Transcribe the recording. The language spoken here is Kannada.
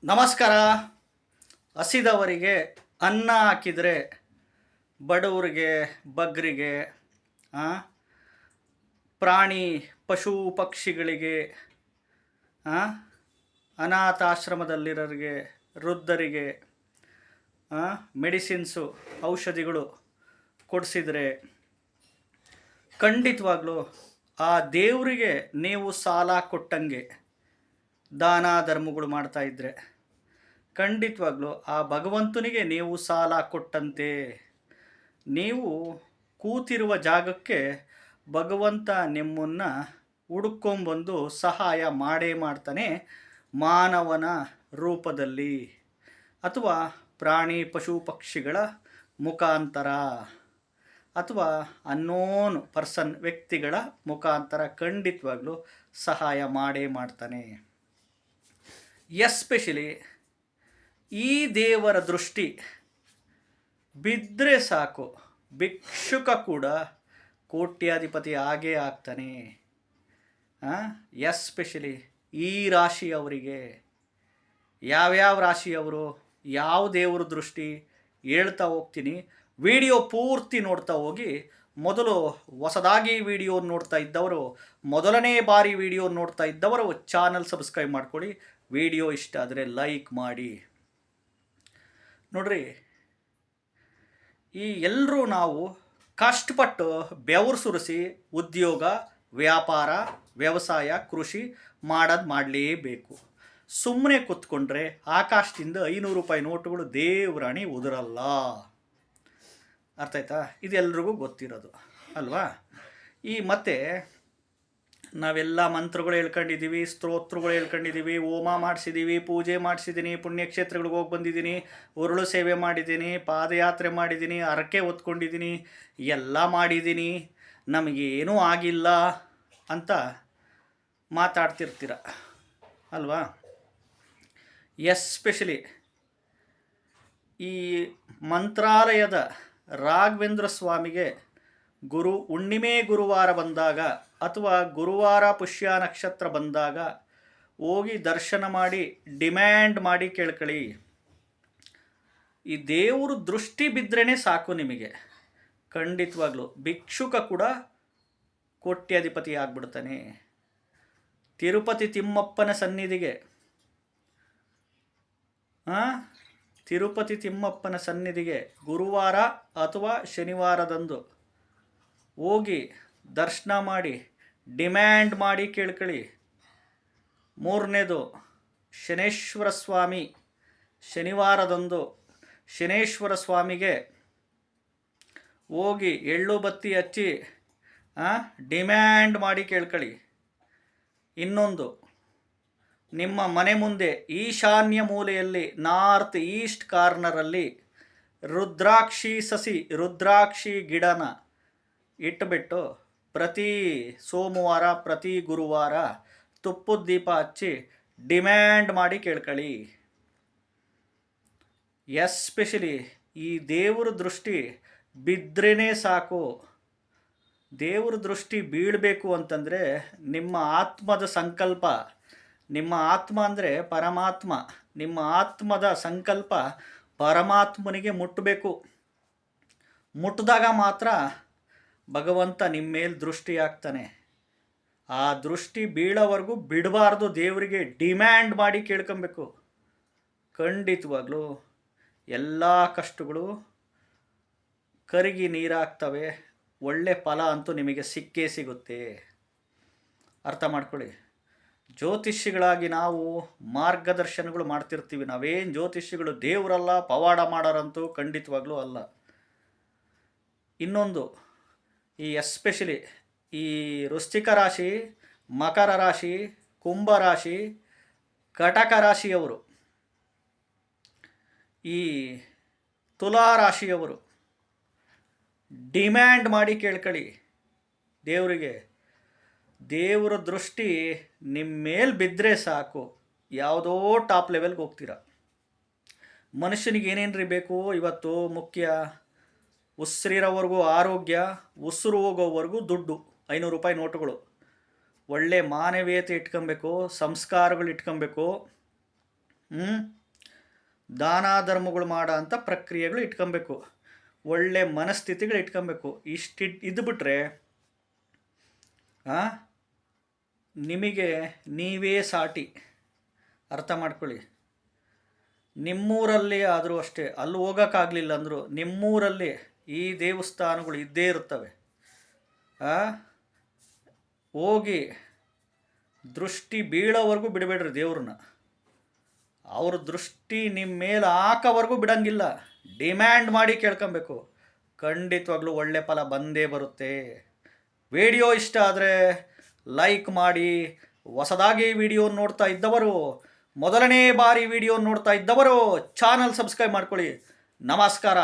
ನಮಸ್ಕಾರ. ಹಸಿದವರಿಗೆ ಅನ್ನ ಹಾಕಿದರೆ ಬಡವರಿಗೆ, ಬಗ್ಗರಿಗೆ, ಪ್ರಾಣಿ ಪಶು ಪಕ್ಷಿಗಳಿಗೆ, ಅನಾಥಾಶ್ರಮದಲ್ಲಿರೋರಿಗೆ, ವೃದ್ಧರಿಗೆ ಮೆಡಿಸಿನ್ಸು ಔಷಧಿಗಳು ಕೊಡಿಸಿದರೆ ಖಂಡಿತವಾಗ್ಲೂ ಆ ದೇವರಿಗೆ ನೀವು ಸಾಲ ಕೊಟ್ಟಂಗೆ ದಾನ ಧರ್ಮಗಳು ಮಾಡ್ತಾಯಿದ್ರೆ ಖಂಡಿತವಾಗ್ಲೂ ಆ ಭಗವಂತನಿಗೆ ನೀವು ಸಾಲ ಕೊಟ್ಟಂತೆ. ನೀವು ಕೂತಿರುವ ಜಾಗಕ್ಕೆ ಭಗವಂತ ನಿಮ್ಮನ್ನು ಹುಡುಕೊಂಬಂದು ಸಹಾಯ ಮಾಡೇ ಮಾಡ್ತಾನೆ, ಮಾನವನ ರೂಪದಲ್ಲಿ ಅಥವಾ ಪ್ರಾಣಿ ಪಶು ಪಕ್ಷಿಗಳ ಮುಖಾಂತರ ಅಥವಾ ಅನ್ನೋನ್ ಪರ್ಸನ್ ವ್ಯಕ್ತಿಗಳ ಮುಖಾಂತರ ಖಂಡಿತವಾಗ್ಲೂ ಸಹಾಯ ಮಾಡೇ ಮಾಡ್ತಾನೆ. ಎಸ್ಪೆಷಲಿ ಈ ದೇವರ ದೃಷ್ಟಿ ಬಿದ್ದರೆ ಸಾಕು, ಭಿಕ್ಷುಕ ಕೂಡ ಕೋಟ್ಯಾಧಿಪತಿ ಆಗೇ ಆಗ್ತಾನೆ. ಎಸ್ಪೆಷಲಿ ಈ ರಾಶಿಯವರಿಗೆ, ಯಾವ್ಯಾವ ರಾಶಿಯವರು, ಯಾವ ದೇವರ ದೃಷ್ಟಿ ಹೇಳ್ತಾ ಹೋಗ್ತೀನಿ. ವಿಡಿಯೋ ಪೂರ್ತಿ ನೋಡ್ತಾ ಹೋಗಿ. ಮೊದಲು ಹೊಸದಾಗಿ ವಿಡಿಯೋ ನೋಡ್ತಾ ಇದ್ದವರು, ಮೊದಲನೇ ಬಾರಿ ವಿಡಿಯೋ ನೋಡ್ತಾ ಇದ್ದವರು ಚಾನಲ್ ಸಬ್ಸ್ಕ್ರೈಬ್ ಮಾಡ್ಕೊಳ್ಳಿ. ವಿಡಿಯೋ ಇಷ್ಟ ಆದರೆ ಲೈಕ್ ಮಾಡಿ. ನೋಡ್ರಿ, ಈ ಎಲ್ಲರೂ ನಾವು ಕಷ್ಟಪಟ್ಟು ಬೆವರು ಸುರಿಸಿ ಉದ್ಯೋಗ, ವ್ಯಾಪಾರ, ವ್ಯವಸಾಯ, ಕೃಷಿ ಮಾಡಲೇಬೇಕು. ಸುಮ್ಮನೆ ಕೂತ್ಕೊಂಡ್ರೆ ಆಕಾಶದಿಂದ 500 ರೂಪಾಯಿ ನೋಟುಗಳು ದೇವರಾಣಿ ಉದುರಲ್ಲ. ಅರ್ಥ ಆಯ್ತಾ? ಇದೆಲ್ರಿಗೂ ಗೊತ್ತಿರೋದು ಅಲ್ವಾ? ಈ ಮತ್ತೆ ನಾವೆಲ್ಲ ಮಂತ್ರಗಳು ಹೇಳ್ಕೊಂಡಿದ್ದೀವಿ, ಸ್ತೋತ್ರಗಳು ಹೇಳ್ಕೊಂಡಿದ್ದೀವಿ, ಹೋಮ ಮಾಡಿಸಿದ್ದೀವಿ, ಪೂಜೆ ಮಾಡಿಸಿದ್ದೀನಿ, ಪುಣ್ಯಕ್ಷೇತ್ರಗಳಿಗೆ ಹೋಗಿ ಬಂದಿದ್ದೀನಿ, ಉರುಳು ಸೇವೆ ಮಾಡಿದ್ದೀನಿ, ಪಾದಯಾತ್ರೆ ಮಾಡಿದ್ದೀನಿ, ಹರಕೆ ಹೊತ್ಕೊಂಡಿದ್ದೀನಿ, ಎಲ್ಲ ಮಾಡಿದ್ದೀನಿ, ನಮಗೇನೂ ಆಗಿಲ್ಲ ಅಂತ ಮಾತಾಡ್ತಿರ್ತೀರ ಅಲ್ವಾ? ಎಸ್ಪೆಷಲಿ ಈ ಮಂತ್ರಾಲಯದ ರಾಘವೇಂದ್ರ ಸ್ವಾಮಿಗೆ ಹುಣ್ಣಿಮೆ ಗುರುವಾರ ಬಂದಾಗ ಅಥವಾ ಗುರುವಾರ ಪುಷ್ಯ ನಕ್ಷತ್ರ ಬಂದಾಗ ಹೋಗಿ ದರ್ಶನ ಮಾಡಿ ಡಿಮ್ಯಾಂಡ್ ಮಾಡಿ ಕೇಳ್ಕೊಳ್ಳಿ. ಈ ದೇವರು ದೃಷ್ಟಿ ಬಿದ್ರೇ ಸಾಕು ನಿಮಗೆ. ಖಂಡಿತವಾಗ್ಲೂ ಭಿಕ್ಷುಕ ಕೂಡ ಕೋಟ್ಯಾಧಿಪತಿ ಆಗ್ಬಿಡ್ತಾನೆ. ತಿರುಪತಿ ತಿಮ್ಮಪ್ಪನ ಸನ್ನಿಧಿಗೆ ಗುರುವಾರ ಅಥವಾ ಶನಿವಾರದಂದು ಹೋಗಿ ದರ್ಶನ ಮಾಡಿ ಡಿಮ್ಯಾಂಡ್ ಮಾಡಿ ಕೇಳ್ಕೊಳ್ಳಿ. ಮೂರನೇದು, ಶನೇಶ್ವರ ಸ್ವಾಮಿ ಶನಿವಾರದಂದು ಶನೇಶ್ವರ ಸ್ವಾಮಿಗೆ ಹೋಗಿ ಎಳ್ಳು ಬತ್ತಿ ಹಚ್ಚಿ ಡಿಮ್ಯಾಂಡ್ ಮಾಡಿ ಕೇಳ್ಕೊಳ್ಳಿ. ಇನ್ನೊಂದು, ನಿಮ್ಮ ಮನೆ ಮುಂದೆ ಈಶಾನ್ಯ ಮೂಲೆಯಲ್ಲಿ ನಾರ್ತ್ ಈಸ್ಟ್ ಕಾರ್ನರಲ್ಲಿ ರುದ್ರಾಕ್ಷಿ ಗಿಡನ ಇಟ್ಟುಬಿಟ್ಟು ಪ್ರತಿ ಸೋಮವಾರ, ಪ್ರತಿ ಗುರುವಾರ ತುಪ್ಪದ ದೀಪ ಹಚ್ಚಿ ಡಿಮ್ಯಾಂಡ್ ಮಾಡಿ ಕೇಳ್ಕೊಳ್ಳಿ. ಎಸ್ಪೆಷಲಿ ಈ ದೇವ್ರ ದೃಷ್ಟಿ ಬಿದ್ರೇ ಸಾಕು. ದೇವ್ರ ದೃಷ್ಟಿ ಬೀಳಬೇಕು ಅಂತಂದರೆ ನಿಮ್ಮ ಆತ್ಮದ ಸಂಕಲ್ಪ, ನಿಮ್ಮ ಆತ್ಮ ಅಂದರೆ ಪರಮಾತ್ಮ, ನಿಮ್ಮ ಆತ್ಮದ ಸಂಕಲ್ಪ ಪರಮಾತ್ಮನಿಗೆ ಮುಟ್ಟಬೇಕು. ಮುಟ್ಟಿದಾಗ ಮಾತ್ರ ಭಗವಂತ ನಿಮ್ಮ ಮೇಲೆ ದೃಷ್ಟಿ ಆಗ್ತಾನೆ. ಆ ದೃಷ್ಟಿ ಬೀಳೋವರೆಗೂ ಬಿಡಬಾರ್ದು. ದೇವರಿಗೆ ಡಿಮ್ಯಾಂಡ್ ಮಾಡಿ ಕೇಳ್ಕೊಬೇಕು. ಖಂಡಿತವಾಗ್ಲೂ ಎಲ್ಲ ಕಷ್ಟಗಳು ಕರಗಿ ನೀರಾಗ್ತವೆ. ಒಳ್ಳೆ ಫಲ ಅಂತೂ ನಿಮಗೆ ಸಿಕ್ಕೇ ಸಿಗುತ್ತೆ. ಅರ್ಥ ಮಾಡ್ಕೊಳ್ಳಿ. ಜ್ಯೋತಿಷಿಗಳಾಗಿ ನಾವು ಮಾರ್ಗದರ್ಶನಗಳು ಮಾಡ್ತಿರ್ತೀವಿ. ನಾವೇನು ಜ್ಯೋತಿಷಿಗಳು ದೇವರಲ್ಲ, ಪವಾಡ ಮಾಡೋರಂತೂ ಖಂಡಿತವಾಗ್ಲೂ ಅಲ್ಲ. ಇನ್ನೊಂದು, ಈ ಎಸ್ಪೆಷಲಿ ಈ ವೃಶ್ಚಿಕ ರಾಶಿ, ಮಕರ ರಾಶಿ, ಕುಂಭ ರಾಶಿ, ಕಟಕ ರಾಶಿಯವರು, ಈ ತುಲಾ ರಾಶಿಯವರು ಡಿಮ್ಯಾಂಡ್ ಮಾಡಿ ಕೇಳ್ಕೊಳ್ಳಿ ದೇವರಿಗೆ. ದೇವರ ದೃಷ್ಟಿ ನಿಮ್ಮ ಮೇಲೆ ಬಿದ್ದರೆ ಸಾಕು, ಯಾವುದೋ ಟಾಪ್ ಲೆವೆಲ್ಗೆ ಹೋಗ್ತೀರ. ಮನುಷ್ಯನಿಗೆ ಏನೇನ್ರಿ ಬೇಕು ಇವತ್ತು ಮುಖ್ಯ? ಉಸಿರಿರೋವರೆಗೂ ಆರೋಗ್ಯ, ಉಸಿರು ಹೋಗೋವರೆಗೂ ದುಡ್ಡು, 500 ರೂಪಾಯಿ ನೋಟುಗಳು. ಒಳ್ಳೆ ಮಾನವೀಯತೆ ಇಟ್ಕೊಬೇಕು, ಸಂಸ್ಕಾರಗಳು ಇಟ್ಕೊಬೇಕು. ದಾನ ಧರ್ಮಗಳು ಮಾಡೋ ಅಂಥ ಪ್ರಕ್ರಿಯೆಗಳು ಇಟ್ಕೊಬೇಕು, ಒಳ್ಳೆ ಮನಸ್ಥಿತಿಗಳು ಇಟ್ಕೊಬೇಕು. ಇದ್ಬಿಟ್ರೆ ನಿಮಗೆ ನೀವೇ ಸಾಟಿ. ಅರ್ಥ ಮಾಡ್ಕೊಳ್ಳಿ. ನಿಮ್ಮೂರಲ್ಲಿ ಆದರೂ ಅಷ್ಟೇ, ಅಲ್ಲಿ ಹೋಗೋಕ್ಕಾಗಲಿಲ್ಲ ಅಂದರು ನಿಮ್ಮೂರಲ್ಲಿ ಈ ದೇವಸ್ಥಾನಗಳು ಇದ್ದೇ ಇರುತ್ತವೆ. ಹೋಗಿ ದೃಷ್ಟಿ ಬೀಳೋವರೆಗೂ ಬಿಡಬೇಡ್ರಿ ದೇವ್ರನ್ನ. ಅವ್ರ ದೃಷ್ಟಿ ನಿಮ್ಮ ಮೇಲೆ ಹಾಕೋವರೆಗೂ ಬಿಡಂಗಿಲ್ಲ. ಡಿಮ್ಯಾಂಡ್ ಮಾಡಿ ಕೇಳ್ಕೊಬೇಕು. ಖಂಡಿತವಾಗ್ಲೂ ಒಳ್ಳೆ ಫಲ ಬಂದೇ ಬರುತ್ತೆ. ವಿಡಿಯೋ ಇಷ್ಟ ಆದರೆ ಲೈಕ್ ಮಾಡಿ. ಹೊಸದಾಗಿ ವಿಡಿಯೋ ನೋಡ್ತಾ ಇದ್ದವರು, ಮೊದಲನೇ ಬಾರಿ ವಿಡಿಯೋ ನೋಡ್ತಾ ಇದ್ದವರು ಚಾನಲ್ ಸಬ್ಸ್ಕ್ರೈಬ್ ಮಾಡ್ಕೊಳ್ಳಿ. ನಮಸ್ಕಾರ.